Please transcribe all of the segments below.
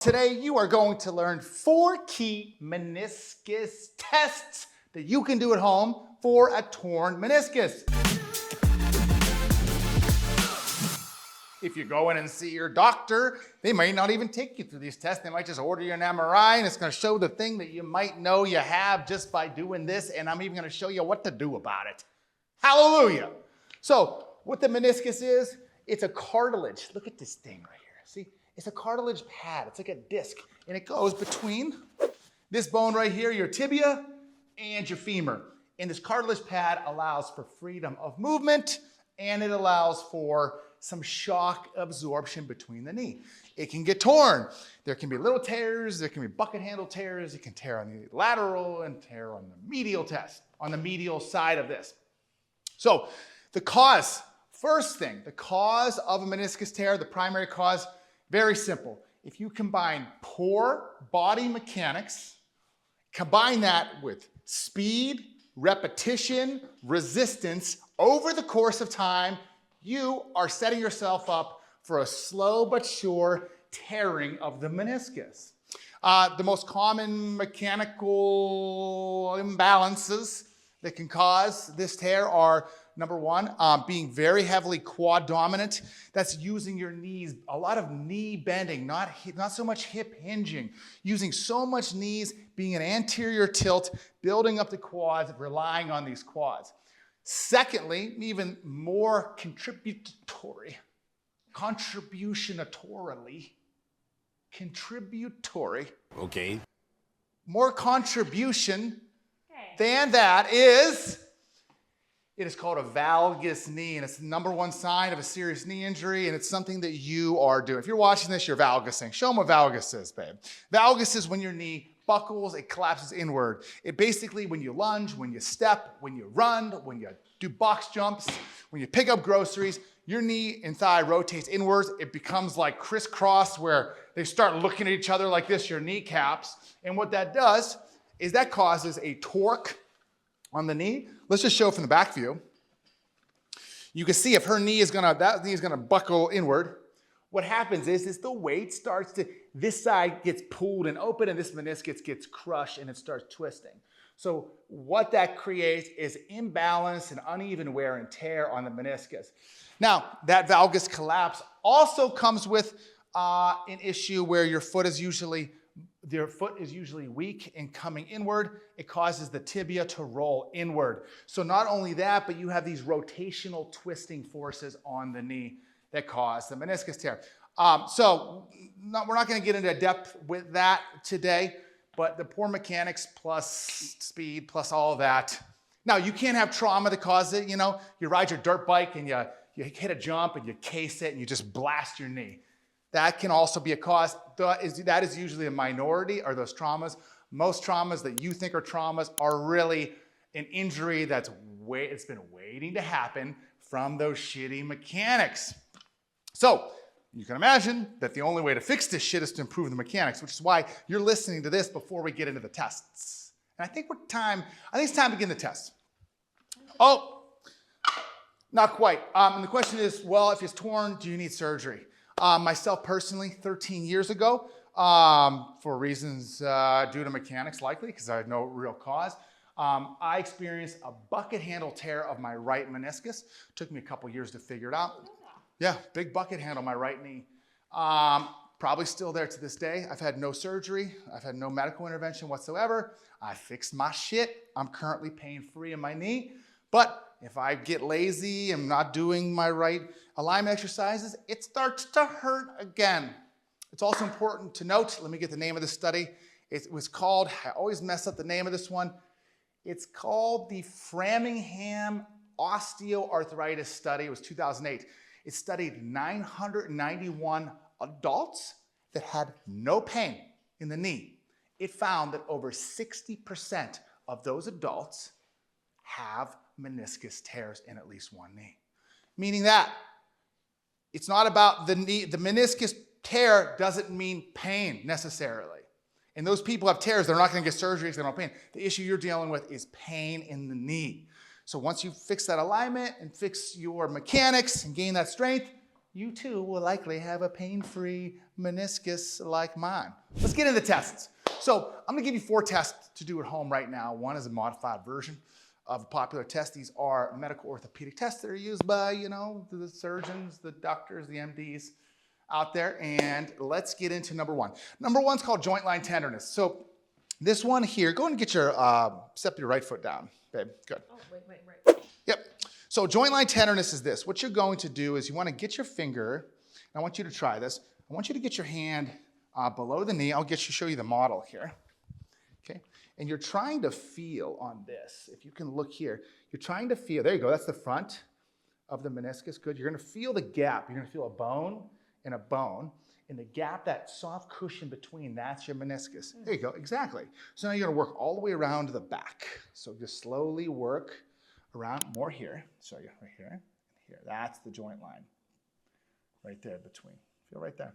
Today, you are going to learn 4 key meniscus tests that you can do at home for a torn meniscus. If you go in and see your doctor, they may not even take you through these tests. They might just order you an MRI, and it's going to show the thing that you might know you have just by doing this, and I'm even going to show you what to do about it. Hallelujah! So, what the meniscus is, it's a cartilage. Look at this thing right here. See? It's a cartilage pad. It's like a disc, and it goes between this bone right here, your tibia, and your femur. And this cartilage pad allows for freedom of movement, and it allows for some shock absorption between the knee. It can get torn. There can be little tears. There can be bucket handle tears. It can tear on the lateral and tear on the medial on the medial side of this. So the cause, first thing, the cause of a meniscus tear, the primary cause, very simple. If you combine poor body mechanics, combine that with speed, repetition, resistance over the course of time, you are setting yourself up for a slow but sure tearing of the meniscus. The most common mechanical imbalances that can cause this tear are, number one, being very heavily quad dominant. That's using your knees, a lot of knee bending, not so much hip hinging. Using so much knees, being an anterior tilt, building up the quads, relying on these quads. Secondly, even more contributory, Okay. More contribution than that is, it is called a valgus knee, and it's the number one sign of a serious knee injury, and it's something that you are doing. If you're watching this, you're valgusing. Show them what valgus is, babe. Valgus is when your knee buckles, it collapses inward. It basically, when you lunge, when you step, when you run, when you do box jumps, when you pick up groceries, your knee and thigh rotates inwards. It becomes like crisscross where they start looking at each other like this, your kneecaps. And what that does is that causes a torque on the knee. Let's just show from the back view. You can see if that knee is gonna buckle inward. What happens is the weight starts to, this side gets pulled and open and this meniscus gets crushed and it starts twisting. So what that creates is imbalance and uneven wear and tear on the meniscus. Now, that valgus collapse also comes with an issue where your foot is usually weak and coming inward. It causes the tibia to roll inward. So not only that, but you have these rotational twisting forces on the knee that cause the meniscus tear. We're not going to get into depth with that today, but the poor mechanics plus speed plus all of that. Now, you can't have trauma that causes it. You know, you ride your dirt bike and you hit a jump and you case it and you just blast your knee. That can also be a cause. That is usually a minority, are those traumas. Most traumas that you think are traumas are really an injury it's been waiting to happen from those shitty mechanics. So you can imagine that the only way to fix this shit is to improve the mechanics, which is why you're listening to this before we get into the tests. And I think it's time to begin the test. Oh, not quite. And the question is, well, if it's torn, do you need surgery? Myself personally, 13 years ago, for reasons due to mechanics likely, because I had no real cause, I experienced a bucket handle tear of my right meniscus. Took me a couple years to figure it out. Yeah, big bucket handle, my right knee. Probably still there to this day. I've had no surgery. I've had no medical intervention whatsoever. I fixed my shit. I'm currently pain-free in my knee. But if I get lazy and not doing my right alignment exercises, it starts to hurt again. It's also important to note, let me get the name of the study. It was called, I always mess up the name of this one. It's called the Framingham Osteoarthritis Study. It was 2008. It studied 991 adults that had no pain in the knee. It found that over 60% of those adults have meniscus tears in at least one knee. Meaning that it's not about the knee. The meniscus tear doesn't mean pain necessarily. And those people have tears, they're not going to get surgery because they don't have pain. The issue you're dealing with is pain in the knee. So once you fix that alignment and fix your mechanics and gain that strength, you too will likely have a pain-free meniscus like mine. Let's get into the tests. So I'm gonna give you 4 tests to do at home right now. One is a modified version of a popular test. These are medical orthopedic tests that are used by, the surgeons, the doctors, the MDs out there. And let's get into number 1. Number 1 is called joint line tenderness. So this one here, go ahead and get your, step your right foot down, babe, good. Oh, wait. Yep. So joint line tenderness is this. What you're going to do is you want to get your finger, and I want you to try this. I want you to get your hand below the knee. I'll show you the model here. Okay. And you're trying to feel on this. If you can look here, you're trying to feel, there you go, that's the front of the meniscus. Good. You're going to feel the gap. You're going to feel a bone and a bone. And the gap, that soft cushion between, that's your meniscus. There you go, exactly. So now you're going to work all the way around to the back. So just slowly work around, more here. So right here and here. That's the joint line. Right there between. Feel right there.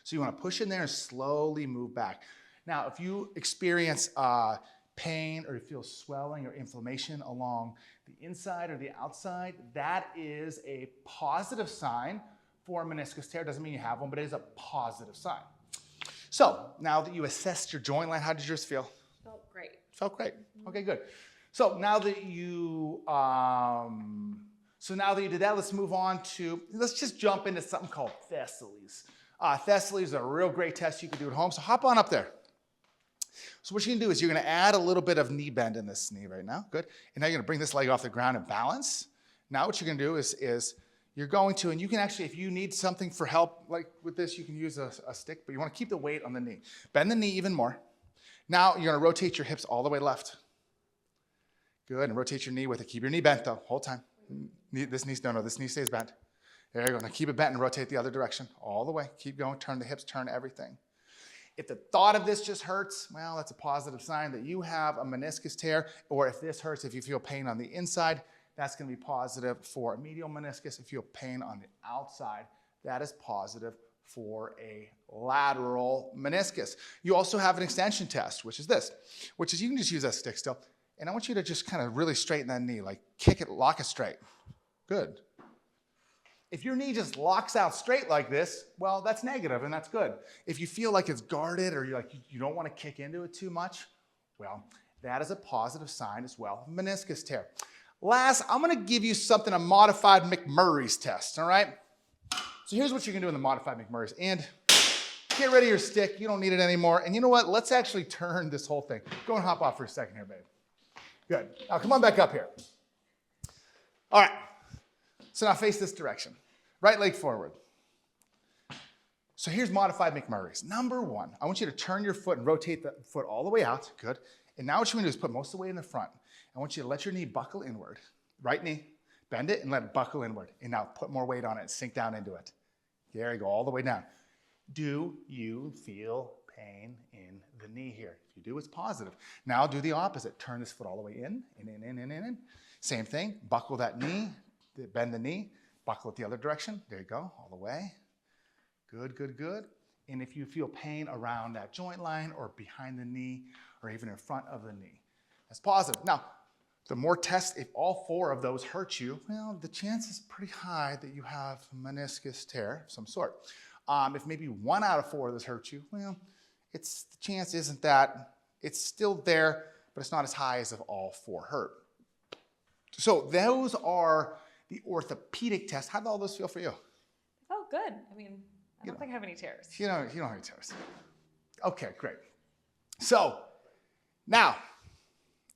So you want to push in there and slowly move back. Now, if you experience pain or you feel swelling or inflammation along the inside or the outside, that is a positive sign for a meniscus tear. Doesn't mean you have one, but it is a positive sign. So now that you assessed your joint line, how did yours feel? Felt great. Felt great. Okay, good. So now that you did that, let's move on to, let's just jump into something called Thessaly's. Thessaly's is a real great test you can do at home. So hop on up there. So what you're gonna do is you're gonna add a little bit of knee bend in this knee right now. Good. And now you're gonna bring this leg off the ground and balance. Now what you're gonna do is you're going to, and you can actually, if you need something for help, like with this, you can use a stick, but you wanna keep the weight on the knee. Bend the knee even more. Now you're gonna rotate your hips all the way left. Good, and rotate your knee with it. Keep your knee bent though, whole time. This knee stays bent. There you go, now keep it bent and rotate the other direction, all the way. Keep going, turn the hips, turn everything. If the thought of this just hurts, well, that's a positive sign that you have a meniscus tear, or if this hurts, if you feel pain on the inside, that's gonna be positive for a medial meniscus. If you feel pain on the outside, that is positive for a lateral meniscus. You also have an extension test, which is this, which is you can just use that stick still. And I want you to just kind of really straighten that knee, like kick it, lock it straight. Good. If your knee just locks out straight like this, well, that's negative and that's good. If you feel like it's guarded or you don't want to kick into it too much, well, that is a positive sign as well. Meniscus tear. Last, I'm going to give you something, a modified McMurray's test, all right? So here's what you can do in the modified McMurray's. And get rid of your stick. You don't need it anymore. And you know what? Let's actually turn this whole thing. Go and hop off for a second here, babe. Good. Now come on back up here. All right. So now face this direction. Right leg forward. So here's modified McMurray's. Number 1, I want you to turn your foot and rotate the foot all the way out. Good. And now what you're going to do is put most of the weight in the front. I want you to let your knee buckle inward. Right knee. Bend it and let it buckle inward. And now put more weight on it and sink down into it. There you go, all the way down. Do you feel pain in the knee here? If you do, it's positive. Now do the opposite. Turn this foot all the way in. Same thing, buckle that knee, bend the knee, buckle it the other direction. There you go, all the way. Good, good, good. And if you feel pain around that joint line or behind the knee or even in front of the knee, that's positive. Now, the more tests, if all 4 of those hurt you, well, the chance is pretty high that you have meniscus tear of some sort. If maybe 1 out of 4 of those hurt you, well, the chance isn't that, it's still there, but it's not as high as if all 4 hurt. So those are the orthopedic tests. How did all those feel for you? Oh, good. I mean, I don't think I have any tears. You don't have any tears. Okay, great. So now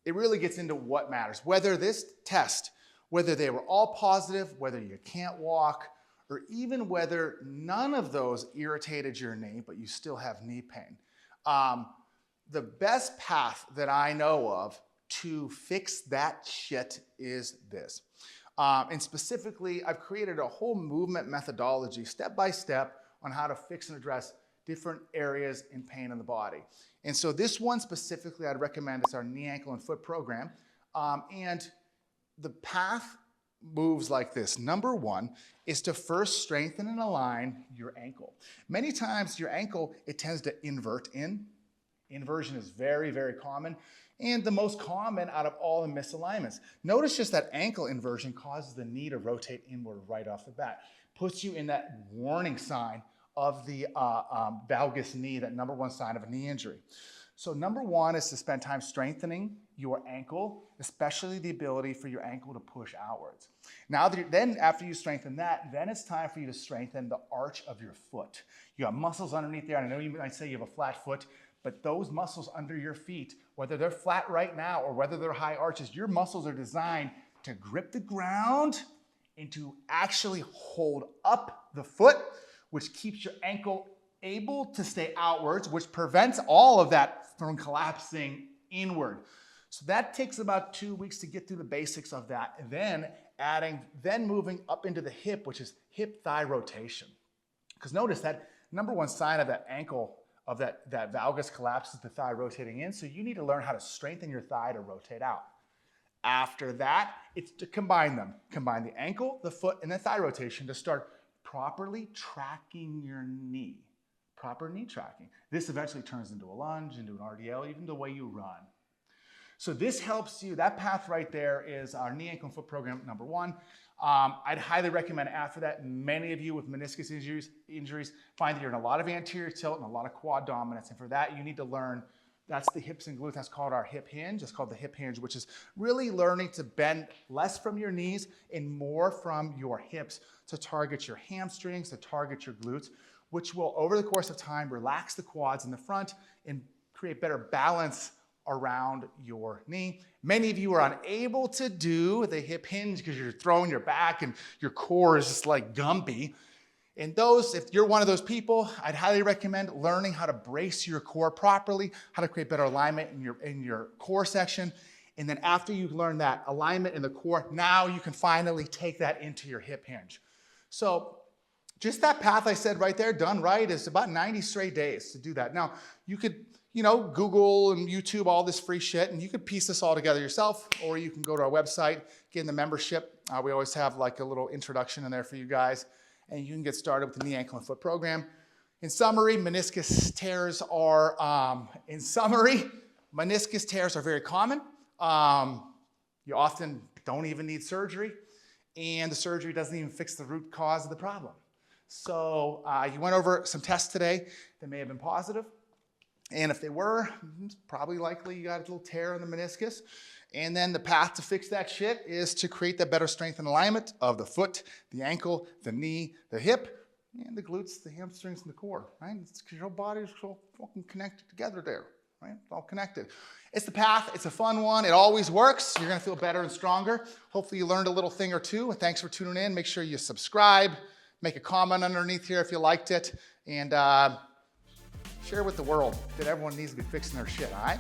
it really gets into what matters. Whether this test, whether they were all positive, whether you can't walk, or even whether none of those irritated your knee, but you still have knee pain. The best path that I know of to fix that shit is this. And specifically, I've created a whole movement methodology, step by step, on how to fix and address different areas in pain in the body. And so this one specifically I'd recommend is our knee, ankle, and foot program. And the path moves like this. Number 1 is to first strengthen and align your ankle. Many times your ankle, it tends to invert in. Inversion is very, very common and the most common out of all the misalignments. Notice just that ankle inversion causes the knee to rotate inward right off the bat. Puts you in that warning sign of the valgus knee, that number one sign of a knee injury. So number one is to spend time strengthening your ankle, especially the ability for your ankle to push outwards. Now, then after you strengthen that, then it's time for you to strengthen the arch of your foot. You have muscles underneath there, and I know you might say you have a flat foot, but those muscles under your feet, whether they're flat right now or whether they're high arches, your muscles are designed to grip the ground and to actually hold up the foot, which keeps your ankle able to stay outwards, which prevents all of that from collapsing inward. So that takes about 2 weeks to get through the basics of that. And then moving up into the hip, which is hip thigh rotation. Because notice that number one sign of that ankle, of that valgus collapse is the thigh rotating in. So you need to learn how to strengthen your thigh to rotate out. After that, it's to combine them. Combine the ankle, the foot, and the thigh rotation to start properly tracking your knee. Proper knee tracking. This eventually turns into a lunge, into an RDL, even the way you run. So this helps you. That path right there is our knee, ankle, and foot program number one. I'd highly recommend after that. Many of you with meniscus injuries find that you're in a lot of anterior tilt and a lot of quad dominance. And for that, you need to learn, that's the hips and glutes. That's called our hip hinge. It's called the hip hinge, which is really learning to bend less from your knees and more from your hips to target your hamstrings, to target your glutes, which will, over the course of time, relax the quads in the front and create better balance around your knee. Many of you are unable to do the hip hinge because you're throwing your back and your core is just like gumpy. And those, if you're one of those people, I'd highly recommend learning how to brace your core properly, how to create better alignment in your core section. And then after you learn that alignment in the core, now you can finally take that into your hip hinge. So just that path I said right there, done right, is about 90 straight days to do that. Now, you could, Google and YouTube all this free shit, and you could piece this all together yourself, or you can go to our website, get in the membership. We always have like a little introduction in there for you guys, and you can get started with the knee, ankle, and foot program. In summary, meniscus tears are very common. You often don't even need surgery, and the surgery doesn't even fix the root cause of the problem. So you went over some tests today that may have been positive. And if they were, it's probably likely you got a little tear in the meniscus. And then the path to fix that shit is to create that better strength and alignment of the foot, the ankle, the knee, the hip, and the glutes, the hamstrings, and the core, right? It's because your body is all fucking connected together there, right? It's all connected. It's the path. It's a fun one. It always works. You're going to feel better and stronger. Hopefully you learned a little thing or two. And thanks for tuning in. Make sure you subscribe. Make a comment underneath here if you liked it. And share with the world that everyone needs to be fixing their shit, all right?